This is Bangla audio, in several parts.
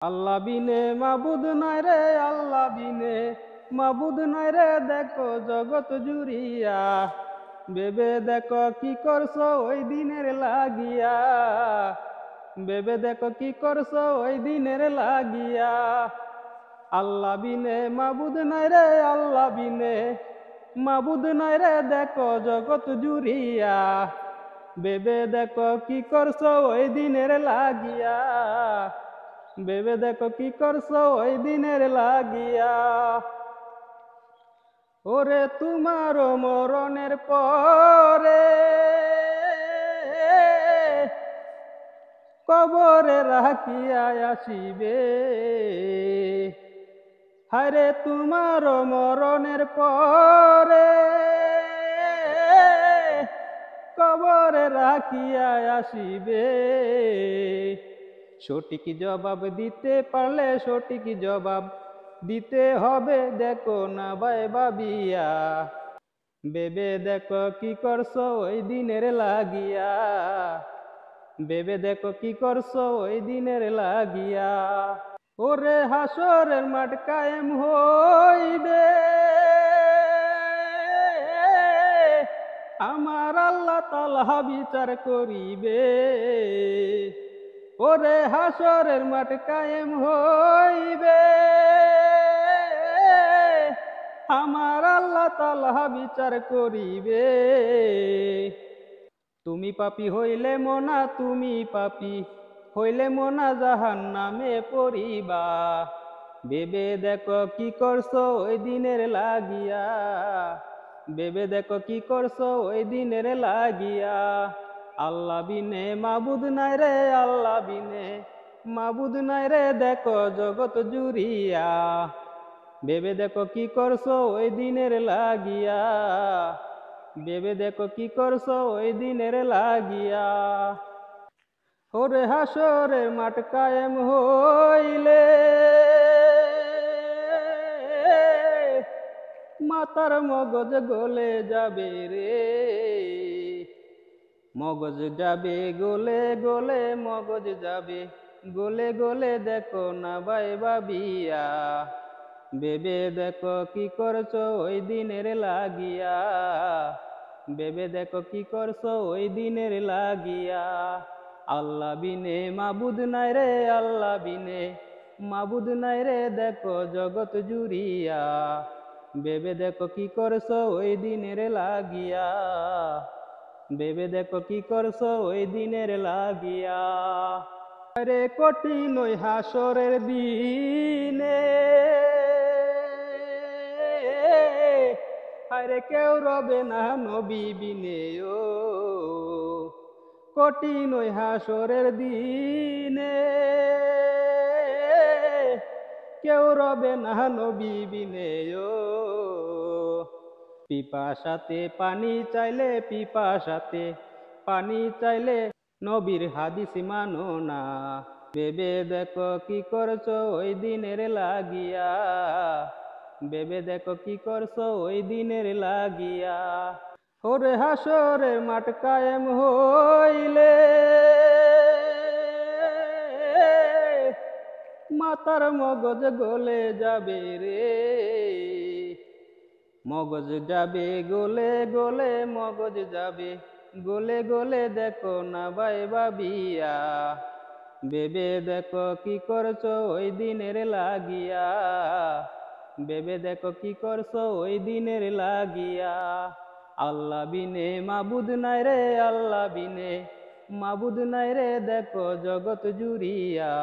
আল্লাহ বিনে মাবুদ নাই রে, আল্লাহ বিনে মাবুদ নাই রে, দেখো জগৎ জুড়িয়া। ভেবে দেখো কি করছো ওই দিনের লাগিয়া, ভেবে দেখো কি করছো ওই দিনের লাগিয়া। আল্লাহ বিনে মাবুদ নাই রে, আল্লাহ বিনে মাবুদ নাই রে, দেখো জগৎ জুড়িয়া। ভেবে দেখো কি করছো ওই দিনের লাগিয়া, ভেবে দেখো কি করছো ওই দিনের লাগিয়া। ওরে তোমার মরণের পরে কবরে রাখিয়া আসিবে। হায়রে তোমার মরণের পরে কবরে রাখিয়া আসিবে। সঠিক জবাব দিতে পারলে সঠিক জবাব দিতে হবে, দেখো না ভাই ভাবিয়া। ভেবে দেখো কি করছো ওই দিনের লাগিয়া, ভেবে দেখো কি করছো ওই দিনের লাগিয়া। ওরে হাসরের মাঠ কায়েম হইবে, আমার আল্লাহ তাআলা বিচার করিবে। ওরে হাসরের মাঠ কায়েম হইবে, আমার আল্লাহ তাআলা বিচার করিবে। তুমি পাপী হইলে মনা, তুমি পাপী হইলে মনা, জাহান্নামে পড়িবা। ভেবে দেখো কি করছো ওই দিনের লাগিয়া, ভেবে দেখো কি করছো ওই দিনের লাগিয়া। আল্লাহ বিনে মাবুদ নাই রে, আল্লাহ বিনে মাবুদ নাই রে, দেখো জগৎ জুড়িয়া। ভেবে দেখো কি করছো ওই দিনের লাগিয়া, ভেবে দেখো কি করছো ওই দিনের লাগিয়া। ওরে হাসরের মাঠ কায়েম হইলে মাতার মগজ গলে যাবে রে, মগজ যাবে গলে গলে, মগজ যাবে গলে গলে, দেখো না ভাই ভাবিয়া। ভেবে দেখো কি করছো ওই দিনের লাগিয়া, ভেবে দেখো কি করছো ওই দিনের লাগিয়া। আল্লাহ বিনে মাবুদ নাই রে, আল্লাহ বিনে মাবুদ নাই রে, দেখো জগৎ জুড়িয়া। ভেবে দেখো কি করছো ওই দিনের লাগিয়া, ভেবে দেখো কি করছো ওই দিনের লাগিয়া। আরে কঠিন ওই হাসরের দিনে, আরে কেউ রবে না নবী বিনে। ও কঠিন ওই হাসরের দিনে, কেউ রবে না নবী বিনে। ও পিপাসাতে পানি চাইলে, পিপাসাতে পানি চাইলে, নবীর হাদিস মানো না। ভেবে দেখো কি করছো ওই দিনের লাগিয়া, ভেবে দেখো কি করছো ওই দিনের লাগিয়া। ওরে হাসরের মাঠ কায়েম হইলে মাতার মগজ গলে যাবে রে, মগজ যাবে গলে গলে, মগজ যাবে গলে গলে, দেখো না ভাই ভাবিয়া। ভেবে দেখো কি করছো ওই দিনের লাগিয়া, ভেবে দেখো কি করছো ওই দিনের লাগিয়া। আল্লাহ বিনে মাবুদ নাই রে, আল্লাহ বিনে মাবুদ নাই রে, দেখো জগৎ জুড়িয়া।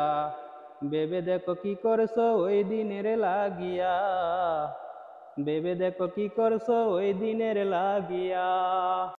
ভেবে দেখো কি করছো ওই দিনের লাগিয়া, ভেবে দেখো কি করছো ওই দিনের লাগিয়া।